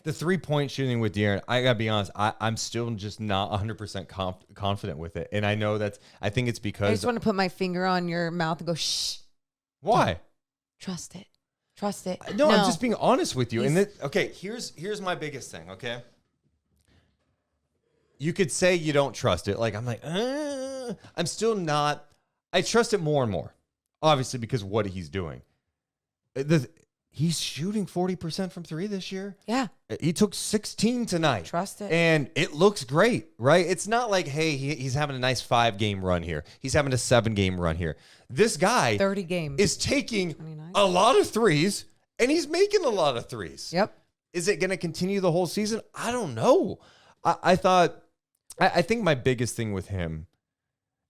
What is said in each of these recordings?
The 3-point shooting with De'Aaron, I gotta be honest, I'm still just not 100% confident with it, and I know I think it's because I just want to put my finger on your mouth and go, shh. Why? Trust it. Trust it. No, I'm just being honest with you. Okay, here's my biggest thing. Okay, you could say you don't trust it. Like I'm like, I'm still not. I trust it more and more, obviously because of what he's doing. He's shooting 40% from 3 this year. Yeah. He took 16 tonight. Trust it. And it looks great, right? It's not like, hey, he's having a nice 5-game run here. He's having a 7-game run here. This guy 30 games is taking 29. a lot of threes, and he's making a lot of threes. Yep. Is it going to continue the whole season? I don't know. I think my biggest thing with him,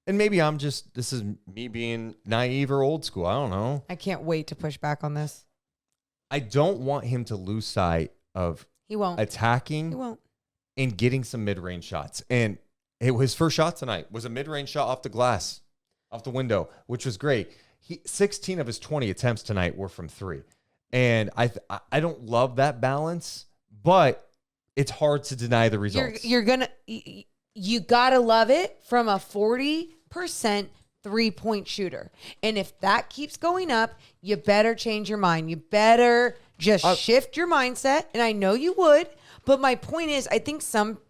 and maybe this is me being naive or old school. I don't know. I can't wait to push back on this. I don't want him to lose sight of He won't. attacking He won't. and getting some mid-range shots. And his first shot tonight was a mid-range shot off the glass, off the window, which was great. 16 of his 20 attempts tonight were from 3. And I don't love that balance, but it's hard to deny the results. You got to love it from a 40% 3-point shooter. And if that keeps going up, you better change your mind. You better just shift your mindset. And I know you would, but my point is, I think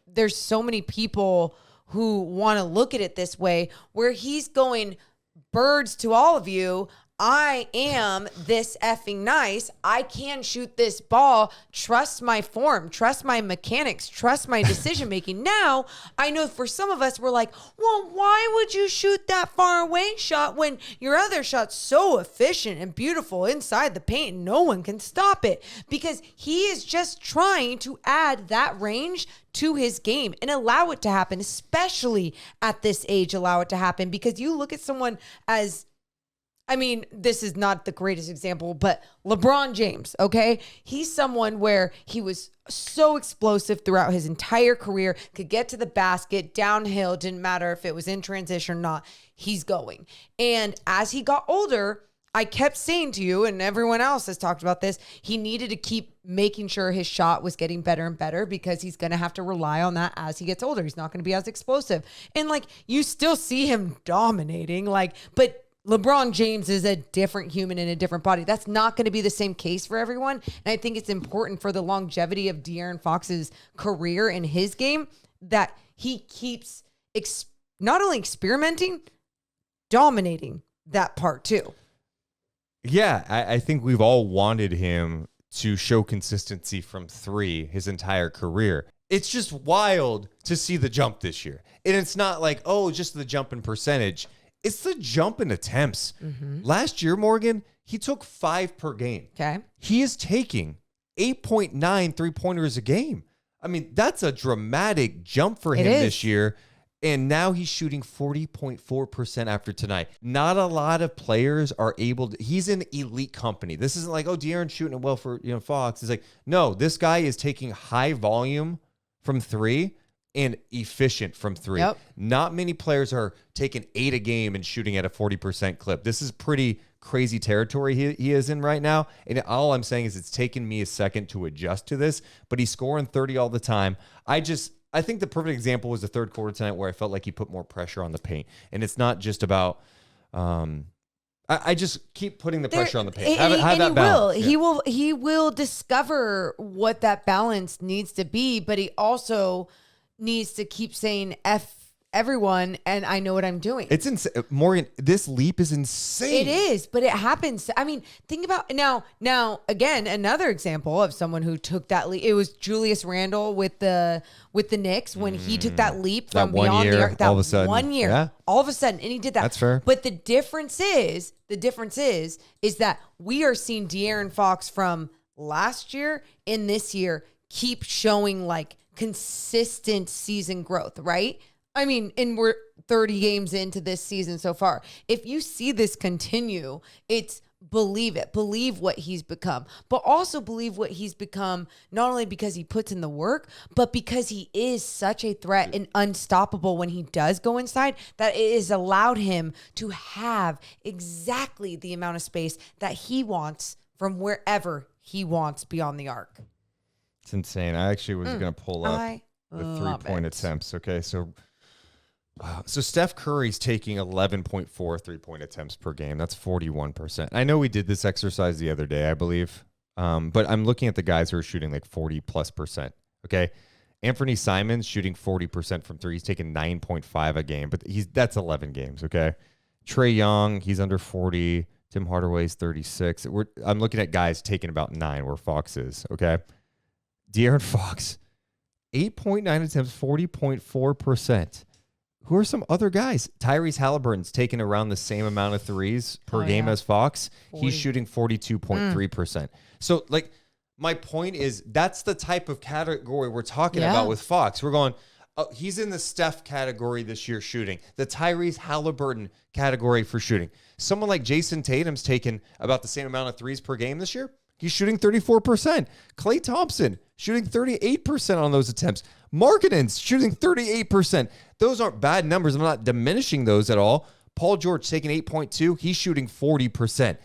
there's so many people who want to look at it this way, where he's going birds to all of you. I am this effing nice. I can shoot this ball. Trust my form. Trust my mechanics. Trust my decision making. Now, I know for some of us, we're like, well, why would you shoot that far away shot when your other shot's so efficient and beautiful inside the paint and no one can stop it? Because he is just trying to add that range to his game and allow it to happen, especially at this age, allow it to happen. Because you look at someone as, I mean, this is not the greatest example, but LeBron James, okay? He's someone where he was so explosive throughout his entire career, could get to the basket, downhill, didn't matter if it was in transition or not, he's going. And as he got older, I kept saying to you, and everyone else has talked about this, he needed to keep making sure his shot was getting better and better, because he's going to have to rely on that as he gets older. He's not going to be as explosive. And like, you still see him dominating, but LeBron James is a different human in a different body. That's not going to be the same case for everyone. And I think it's important for the longevity of De'Aaron Fox's career in his game that he keeps not only experimenting, dominating that part too. Yeah, I think we've all wanted him to show consistency from 3 his entire career. It's just wild to see the jump this year. And it's not like, just the jump in percentage. It's the jump in attempts. Mm-hmm. Last year, Morgan, he took 5 per game. Okay. He is taking 8.9 3-pointers a game. I mean, that's a dramatic jump for him this year. And now he's shooting 40.4% after tonight. Not a lot of players are able to. He's in elite company. This isn't like, De'Aaron's shooting it well for Fox. It's like, no, this guy is taking high volume from 3 and efficient from 3. Yep. Not many players are taking 8 a game and shooting at a 40% clip. This is pretty crazy territory he is in right now. And all I'm saying is it's taken me a second to adjust to this, but he's scoring 30 all the time. I think the perfect example was the third quarter tonight, where I felt like he put more pressure on the paint. And it's not just about, I just keep putting the pressure on the paint. Have that balance. Yeah. He will discover what that balance needs to be, but he also needs to keep saying F everyone, and I know what I'm doing. It's insane. Morgan, this leap is insane. It is, but it happens. I mean, think about now again, another example of someone who took that leap. It was Julius Randle with the Knicks when he took that leap from beyond the arc. That all of a sudden. 1 year. Yeah. All of a sudden, and he did that. That's fair. But the difference is that we are seeing De'Aaron Fox from last year in this year keep showing like consistent season growth, right? I mean, and we're 30 games into this season so far. If you see this continue, it's believe it. Believe what he's become. But also believe what he's become, not only because he puts in the work, but because he is such a threat and unstoppable when he does go inside, that it has allowed him to have exactly the amount of space that he wants from wherever he wants beyond the arc. It's insane. I actually was going to pull up I the love 3-point it. attempts. Okay, so Steph Curry's taking 11.4 3-point attempts per game. That's 41%. I know we did this exercise the other day, I believe, but I'm looking at the guys who are shooting like 40+%. Okay, Anthony Simons shooting 40% from three. He's taking 9.5 a game, but that's 11 games. Okay, Trae Young, he's under 40. Tim Hardaway's 36. I'm looking at guys taking about 9 where Fox is. Okay, De'Aaron Fox, 8.9 attempts, 40.4%. Who are some other guys? Tyrese Halliburton's taking around the same amount of threes per game as Fox. 40. He's shooting 42.3%. So, like, my point is that's the type of category we're talking about with Fox. We're going, he's in the Steph category this year shooting, the Tyrese Halliburton category for shooting. Someone like Jason Tatum's taken about the same amount of threes per game this year. He's shooting 34%. Klay Thompson shooting 38% on those attempts. Markkanen's shooting 38%. Those aren't bad numbers. I'm not diminishing those at all. Paul George taking 8.2. He's shooting 40%.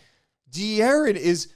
De'Aaron is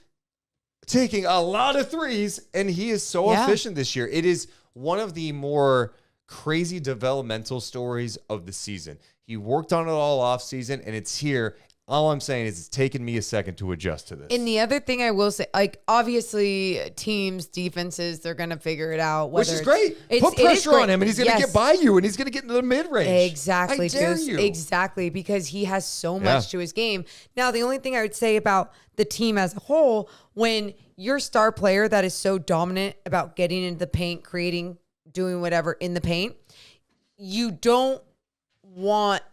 taking a lot of threes, and he is so efficient this year. It is one of the more crazy developmental stories of the season. He worked on it all off season, and it's here. All I'm saying is it's taken me a second to adjust to this. And the other thing I will say, like, obviously teams, defenses, they're going to figure it out. Which is great. Put pressure on him, and he's going to get by you, and he's going to get into the mid-range. Exactly. I dare you. Exactly, because he has so much to his game. Now, the only thing I would say about the team as a whole, when your star player that is so dominant about getting into the paint, creating, doing whatever in the paint, you don't want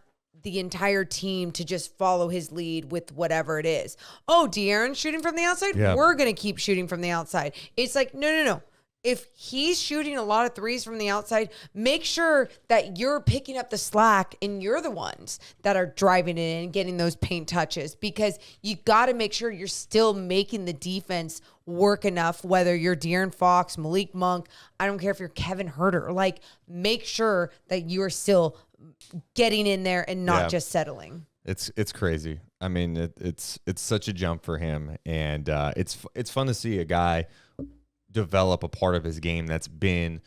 the entire team to just follow his lead with whatever it is. Oh, De'Aaron's shooting from the outside? Yeah. We're going to keep shooting from the outside. It's like, no. If he's shooting a lot of threes from the outside, make sure that you're picking up the slack and you're the ones that are driving it in and getting those paint touches, because you got to make sure you're still making the defense work enough, whether you're De'Aaron Fox, Malik Monk, I don't care if you're Kevin Huerter, like, make sure that you are still getting in there and not just settling. It's crazy. I mean, it's such a jump for him, and it's fun to see a guy develop a part of his game that's been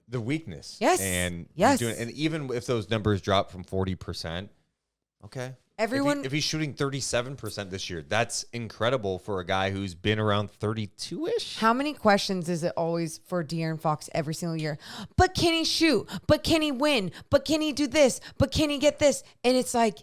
the weakness. Yes. And yes. And even if those numbers drop from 40%, okay. If he's shooting 37% this year, that's incredible for a guy who's been around 32-ish. How many questions is it always for De'Aaron Fox every single year? But can he shoot? But can he win? But can he do this? But can he get this? And it's like,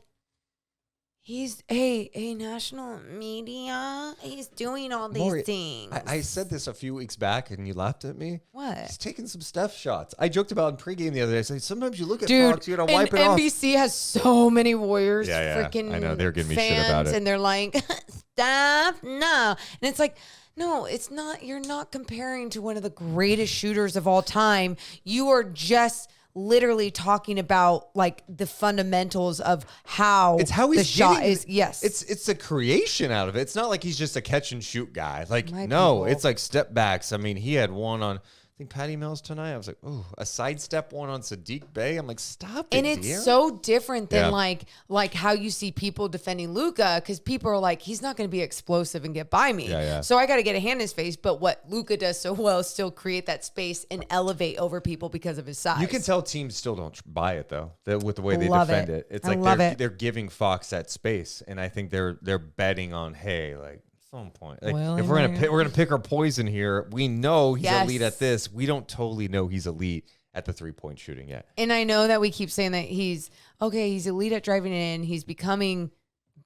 he's national media. He's doing all these Maury, things. I said this a few weeks back, and you laughed at me. What? He's taking some Steph shots. I joked about in pregame the other day. I said, sometimes you look at Dude, Fox, you got to wipe it off. NBC has so many Warriors freaking I know. They're giving me fans, shit about it. and they're like, Steph, no. And it's like, no, it's not. You're not comparing to one of the greatest shooters of all time. You are just literally talking about like the fundamentals of how it's how he's the shot getting, is. Yes, it's the creation out of it. It's not like he's just a catch and shoot guy. Like, My no, people. it's like step backs. I mean, he had one on, I think, Patty Mills tonight. I was like, oh, a sidestep one on Sadiq Bey. I'm like, stop it. and it's De'Aaron. so different than like how you see people defending Luka, because people are like, he's not going to be explosive and get by me. So I got to get a hand in his face. But what Luka does so well is still create that space and elevate over people because of his size. You can tell teams still don't buy it though, with the way they Love defend it. it. It's I like love it. they're giving Fox that space, and I think they're betting on, hey, like, some point. Like, Well, if we're gonna pick our poison here, we know he's Yes. elite at this. We don't totally know he's elite at the 3-point shooting yet. And I know that we keep saying that he's elite at driving in. He's becoming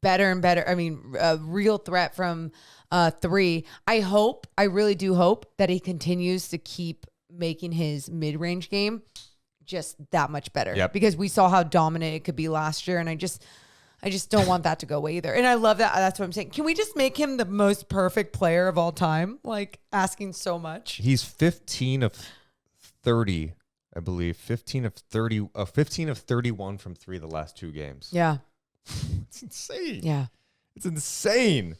better and better. I mean, a real threat from three. I really do hope that he continues to keep making his mid-range game just that much better. Yep. Because we saw how dominant it could be last year, and I just don't want that to go away either. And I love that. That's what I'm saying. Can we just make him the most perfect player of all time? Like, asking so much. He's 15 of 30, I believe. 15 of 31 from three the last two games. Yeah. It's insane. Yeah. It's insane.